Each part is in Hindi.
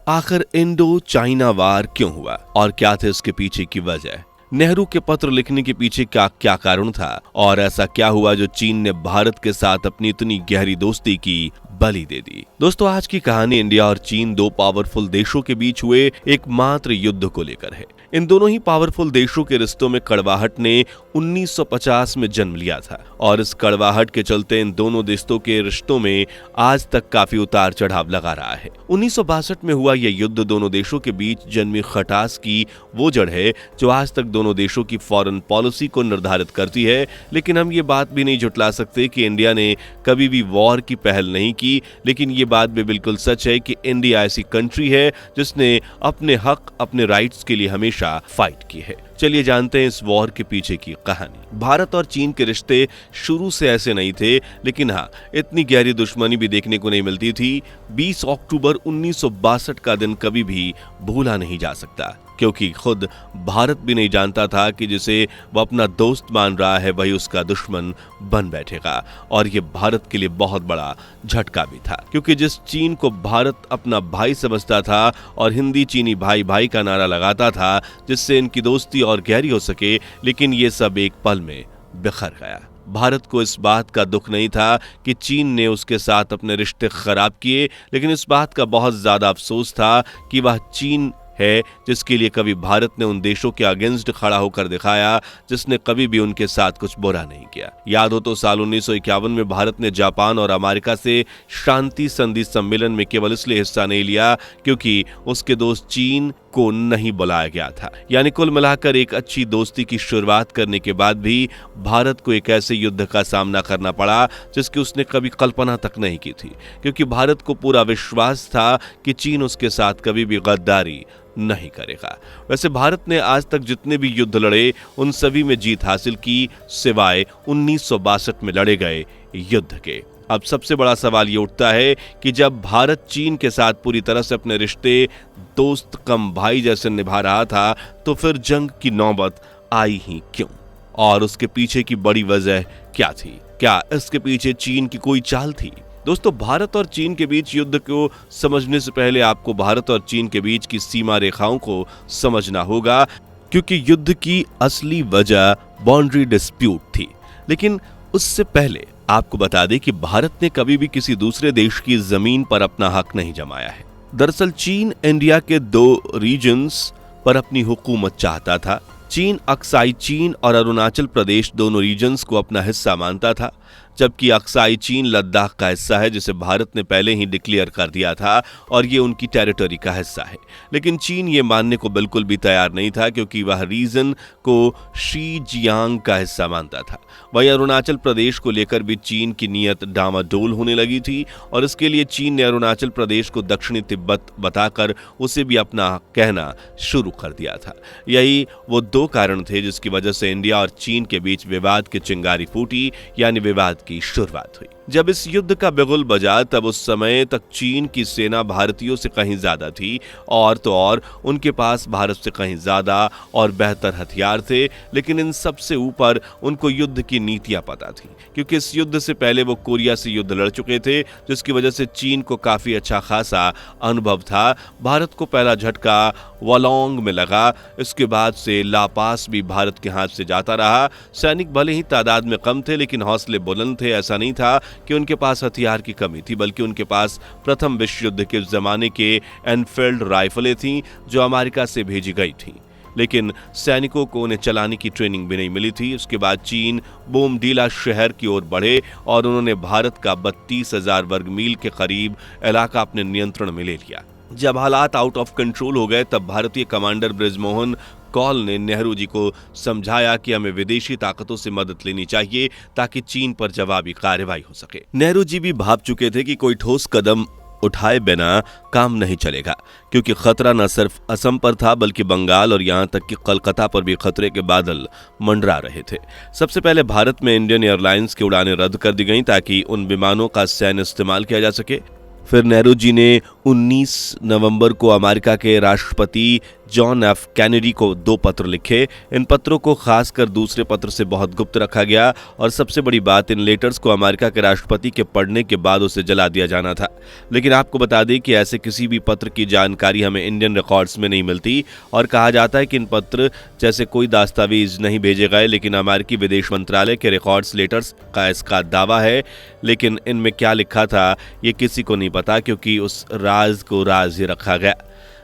आखिर इंडो चाइना वार क्यों हुआ और क्या थे उसके पीछे की वजह? नेहरू के पत्र लिखने के पीछे क्या क्या कारण था और ऐसा क्या हुआ जो चीन ने भारत के साथ अपनी इतनी गहरी दोस्ती की बलि दे दी? दोस्तों, आज की कहानी इंडिया और चीन, दो पावरफुल देशों के बीच हुए एकमात्र युद्ध को लेकर है। इन दोनों ही पावरफुल देशों के रिश्तों में कड़वाहट ने 1950 में जन्म लिया था और इस कड़वाहट के चलते इन दोनों देशों के रिश्तों में आज तक काफी उतार चढ़ाव लगा रहा है। 1962 में हुआ यह युद्ध दोनों देशों के बीच जन्मी खटास की वो जड़ है जो आज तक दोनों देशों की फॉरेन पॉलिसी को निर्धारित करती है। लेकिन हम ये बात भी नहीं झुटला सकते कि इंडिया ने कभी भी वॉर की पहल नहीं की, लेकिन ये बात भी बिल्कुल सच है कि इंडिया ऐसी कंट्री है जिसने अपने हक, अपने राइट्स के लिए हमेशा फाइट की है। चलिए जानते हैं इस वॉर के पीछे की कहानी। भारत और चीन के रिश्ते शुरू से ऐसे नहीं थे, लेकिन हाँ, इतनी गहरी दुश्मनी भी देखने को नहीं मिलती थी। 20 अक्टूबर 1962 का दिन कभी भी भूला नहीं जा सकता, क्योंकि खुद भारत भी नहीं जानता था कि जिसे वो अपना दोस्त मान रहा है वही उसका दुश्मन बन बैठेगा। और ये भारत के लिए बहुत बड़ा झटका भी था, क्योंकि जिस चीन को भारत अपना भाई समझता था और हिंदी चीनी भाई भाई का नारा लगाता था जिससे इनकी दोस्ती और गहरी हो सके, लेकिन ये सब एक पल में बिखर गया। भारत को इस बात का दुख नहीं था कि चीन ने उसके साथ अपने रिश्ते खराब किए, लेकिन इस बात का बहुत ज्यादा अफसोस था कि वह चीन है जिसके लिए कभी भारत ने उन देशों के अगेंस्ट खड़ा होकर दिखाया जिसने कभी भी उनके साथ कुछ बुरा नहीं किया। याद हो तो साल 1951 में भारत ने जापान और अमेरिका से शांति संधि सम्मेलन में केवल इसलिए हिस्सा नहीं लिया क्योंकि उसके दोस्त चीन को नहीं बुलाया गया था। यानी कुल मिलाकर एक अच्छी दोस्ती की शुरुआत करने के बाद भी भारत को एक ऐसे युद्ध का सामना करना पड़ा जिसकी उसने कभी कल्पना तक नहीं की थी, क्योंकि भारत को पूरा विश्वास था कि चीन उसके साथ कभी भी गद्दारी नहीं करेगा। वैसे भारत ने आज तक जितने भी युद्ध लड़े उन सभी में जीत हासिल की, सिवाय 1962 में लड़े गए युद्ध के। अब सबसे बड़ा सवाल ये उठता है कि जब भारत चीन के साथ पूरी तरह से अपने रिश्ते दोस्त कम भाई जैसे निभा रहा था, तो फिर जंग की नौबत आई ही क्यों और उसके पीछे की बड़ी वजह क्या थी? क्या इसके पीछे चीन की कोई चाल थी? दोस्तों, भारत और चीन के बीच युद्ध को समझने से पहले आपको भारत और चीन के बीच की सीमा रेखाओं को समझना होगा, क्योंकि युद्ध की असली वजह बाउंड्री डिस्प्यूट थी। लेकिन उससे पहले आपको बता दें कि भारत ने कभी भी किसी दूसरे देश की जमीन पर अपना हक नहीं जमाया है। दरअसल चीन इंडिया के 2 रीजन्स पर अपनी हुकूमत चाहता था। चीन अक्साई चीन और अरुणाचल प्रदेश दोनों रीजन्स को अपना हिस्सा मानता था, जबकि अक्साई चीन लद्दाख का हिस्सा है जिसे भारत ने पहले ही डिक्लेयर कर दिया था और ये उनकी टेरिटरी का हिस्सा है। लेकिन चीन ये मानने को बिल्कुल भी तैयार नहीं था, क्योंकि वह रीजन को शीजियांग का हिस्सा मानता था। वहीं अरुणाचल प्रदेश को लेकर भी चीन की नीयत डामाडोल होने लगी थी और इसके लिए चीन ने अरुणाचल प्रदेश को दक्षिणी तिब्बत बताकर उसे भी अपना कहना शुरू कर दिया था। यही वो 2 कारण थे जिसकी वजह से इंडिया और चीन के बीच विवाद की चिंगारी फूटी, यानी विवाद की शुरुआत हुई। जब इस युद्ध का बिगुल बजा तब उस समय तक चीन की सेना भारतीयों से कहीं ज्यादा थी और तो और उनके पास भारत से कहीं ज्यादा और बेहतर हथियार थे। लेकिन इन सब से ऊपर उनको युद्ध की नीतियां पता थी, क्योंकि इस युद्ध से पहले वो कोरिया से युद्ध लड़ चुके थे, जिसकी वजह से चीन को काफी अच्छा खासा अनुभव था। भारत को पहला झटका वलोंग में लगा, इसके बाद से लापास भी भारत के हाथ से जाता रहा। सैनिक भले ही तादाद में कम थे, लेकिन हौसले बुलंद थे। ऐसा नहीं था कि उनके पास हथियार की कमी थी, बल्कि उनके पास प्रथम विश्व युद्ध के जमाने के एनफील्ड राइफलें थीं जो अमेरिका से भेजी गई थीं। लेकिन सैनिकों को उन्हें चलाने की ट्रेनिंग भी नहीं मिली थी। उसके बाद चीन बोमडीला शहर की ओर बढ़े और उन्होंने भारत का 32,000 वर्ग मील के करीब इलाका अपने नियंत्रण में ले लिया। जब हालात आउट ऑफ कंट्रोल हो गए तब भारतीय कमांडर बृजमोहन कौल ने नेहरू जी को समझाया कि हमें विदेशी ताकतों से मदद लेनी चाहिए ताकि चीन पर जवाबी कार्रवाई हो सके। नेहरू जी भी भाप चुके थे कि कोई ठोस कदम उठाए बिना काम नहीं चलेगा, क्योंकि खतरा न सिर्फ असम पर था बल्कि बंगाल और यहां तक कि कलकत्ता पर भी खतरे के बादल मंडरा रहे थे। सबसे पहले भारत में इंडियन एयरलाइंस की उड़ानें रद्द कर दी गईं ताकि उन विमानों का सैन्य इस्तेमाल किया जा सके। फिर नेहरू जी ने 19 नवंबर को अमेरिका के राष्ट्रपति जॉन एफ कैनेडी को 2 पत्र लिखे। इन पत्रों को खासकर दूसरे पत्र से बहुत गुप्त रखा गया और सबसे बड़ी बात, इन लेटर्स को अमेरिका के राष्ट्रपति के पढ़ने के बाद उसे जला दिया जाना था। लेकिन आपको बता दें कि ऐसे किसी भी पत्र की जानकारी हमें इंडियन रिकॉर्ड्स में नहीं मिलती और कहा जाता है कि इन पत्र जैसे कोई दस्तावेज नहीं भेजे गए, लेकिन अमेरिकी विदेश मंत्रालय के रिकॉर्ड्स लेटर्स का इसका दावा है। लेकिन इनमें क्या लिखा था ये किसी को नहीं पता, क्योंकि उस राज को राज ही रखा गया।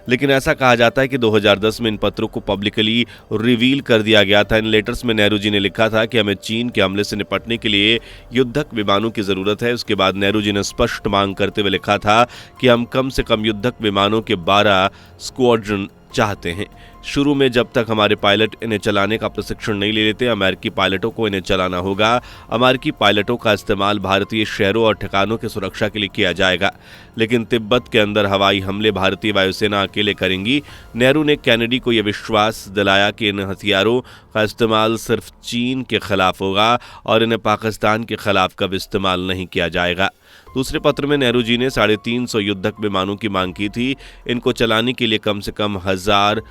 लेकिन ऐसा कहा जाता है कि 2010 में इन पत्रों को पब्लिकली रिवील कर दिया गया था। इन लेटर्स में नेहरू जी ने लिखा था कि हमें चीन के हमले से निपटने के लिए युद्धक विमानों की जरूरत है। उसके बाद नेहरू जी ने स्पष्ट मांग करते हुए लिखा था कि हम कम से कम युद्धक विमानों के 12 स्क्वाड्रन चाहते हैं। शुरू में जब तक हमारे पायलट इन्हें चलाने का प्रशिक्षण नहीं ले लेते, अमेरिकी पायलटों को इन्हें चलाना होगा। अमेरिकी पायलटों का इस्तेमाल भारतीय शहरों और ठिकानों की सुरक्षा के लिए किया जाएगा, लेकिन तिब्बत के अंदर हवाई हमले भारतीय वायुसेना अकेले करेंगी। नेहरू ने कैनेडी को यह विश्वास दिलाया कि इन हथियारों का इस्तेमाल सिर्फ चीन के खिलाफ होगा और इन्हें पाकिस्तान के खिलाफ कभी इस्तेमाल नहीं किया जाएगा। दूसरे पत्र में नेहरू जी ने 350 युद्धक विमानों की मांग की थी। इनको चलाने के लिए कम से कम 1000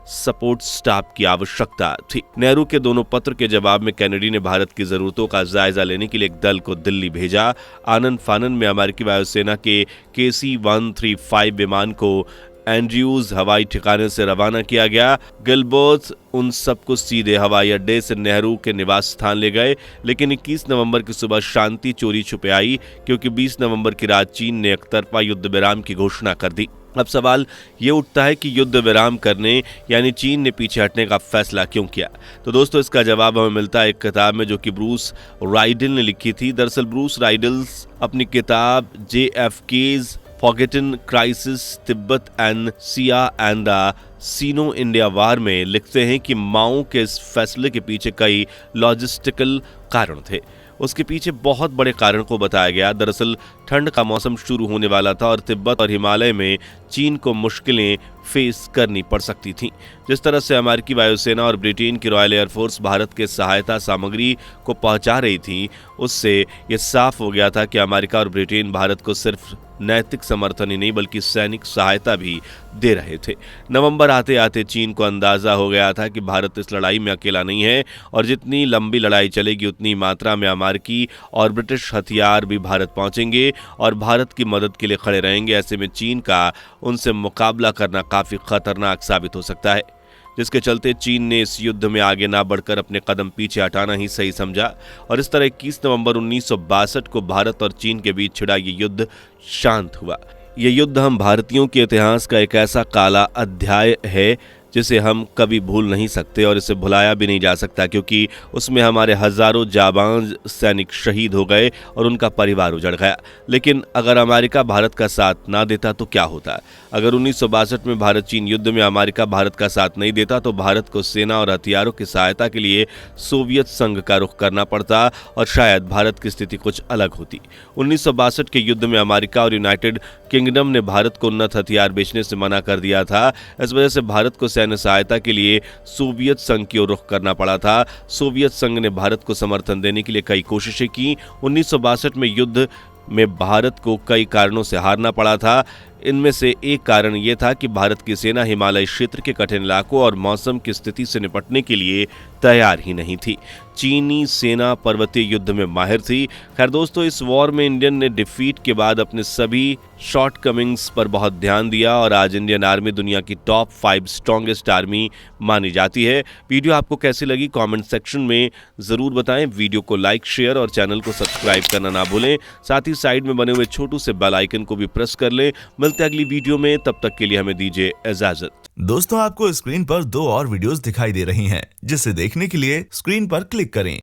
सपोर्ट स्टाफ की आवश्यकता थी। नेहरू के दोनों पत्र के जवाब में कैनेडी ने भारत की जरूरतों का जायजा लेने के लिए एक दल को दिल्ली भेजा। आनन फानन में अमेरिकी वायुसेना के KC-135 विमान को एंड्रयूज हवाई ठिकाने से रवाना किया गया। गिलबर्ट उन सबको सीधे हवाई अड्डे से नेहरू के निवास स्थान ले गए, लेकिन 21 नवंबर की सुबह शांति चोरी छुपे आई, क्योंकि 20 नवंबर की रात चीन ने एकतरफा युद्ध विराम की घोषणा कर दी। अब सवाल ये उठता है कि युद्ध विराम करने यानी चीन ने पीछे हटने का फैसला क्यों किया। तो दोस्तों, इसका जवाब हमें मिलता है एक किताब में जो कि ब्रूस राइडल ने लिखी थी। दरअसल ब्रूस राइडल्स अपनी किताब JFK's Forgotten Crisis, Tibet and Siya and the Sino India वार में लिखते हैं कि माओ के इस फैसले के पीछे कई लॉजिस्टिकल कारण थे। उसके पीछे बहुत बड़े कारण को बताया गया। दरअसल ठंड का मौसम शुरू होने वाला था और तिब्बत और हिमालय में चीन को मुश्किलें फेस करनी पड़ सकती थीं। जिस तरह से अमेरिकी वायुसेना और ब्रिटेन की रॉयल एयरफोर्स भारत के सहायता सामग्री को पहुंचा रही थी, उससे ये साफ हो गया था कि अमेरिका और ब्रिटेन भारत को सिर्फ नैतिक समर्थन ही नहीं बल्कि सैनिक सहायता भी दे रहे थे। नवंबर आते आते चीन को अंदाजा हो गया था कि भारत इस लड़ाई में अकेला नहीं है और जितनी लंबी लड़ाई चलेगी उतनी मात्रा में अमेरिकी और ब्रिटिश हथियार भी भारत पहुंचेंगे और भारत की मदद के लिए खड़े रहेंगे। ऐसे में चीन का उनसे मुकाबला करना काफी खतरनाक साबित हो सकता है, जिसके चलते चीन ने इस युद्ध में आगे ना बढ़कर अपने कदम पीछे हटाना ही सही समझा और इस तरह 21 नवंबर 1962 को भारत और चीन के बीच छिड़ा ये युद्ध शांत हुआ। ये युद्ध हम भारतीयों के इतिहास का एक ऐसा काला अध्याय है जिसे हम कभी भूल नहीं सकते और इसे भुलाया भी नहीं जा सकता, क्योंकि उसमें हमारे हजारों जाबाज सैनिक शहीद हो गए और उनका परिवार उजड़ गया। लेकिन अगर अमेरिका भारत का साथ ना देता तो क्या होता? अगर 1962 में भारत चीन युद्ध में अमेरिका भारत का साथ नहीं देता तो भारत को सेना और हथियारों की सहायता के लिए सोवियत संघ का रुख करना पड़ता और शायद भारत की स्थिति कुछ अलग होती। 1962 के युद्ध में अमेरिका और यूनाइटेड किंगडम ने भारत को उन्नत हथियार बेचने से मना कर दिया था। इस वजह से भारत को सैन्य सहायता के लिए सोवियत संघ की ओर रुख करना पड़ा था। सोवियत संघ ने भारत को समर्थन देने के लिए कई कोशिशें की। 1962 में युद्ध में भारत को कई कारणों से हारना पड़ा था। इनमें से एक कारण यह था कि भारत की सेना हिमालय क्षेत्र के कठिन इलाकों और मौसम की स्थिति से निपटने के लिए तैयार ही नहीं थी। चीनी सेना पर्वतीय युद्ध में माहिर थी। खैर दोस्तों, इस वॉर में इंडियन ने डिफीट के बाद अपने सभी शॉर्टकमिंग्स पर बहुत ध्यान दिया और आज इंडियन आर्मी दुनिया की टॉप 5 स्ट्रॉन्गेस्ट आर्मी मानी जाती है। वीडियो आपको कैसी लगी कमेंट सेक्शन में जरूर बताएं। वीडियो को लाइक, शेयर और चैनल को सब्सक्राइब करना ना भूलें। साथ ही साइड में बने हुए छोटू से बेल आइकन को भी प्रेस कर लें। मिलते हैं अगली वीडियो में, तब तक के लिए हमें दीजिए इजाजत। दोस्तों, आपको स्क्रीन पर 2 और वीडियोस दिखाई दे रही हैं, जिसे देखने के लिए स्क्रीन पर क्लिक करें।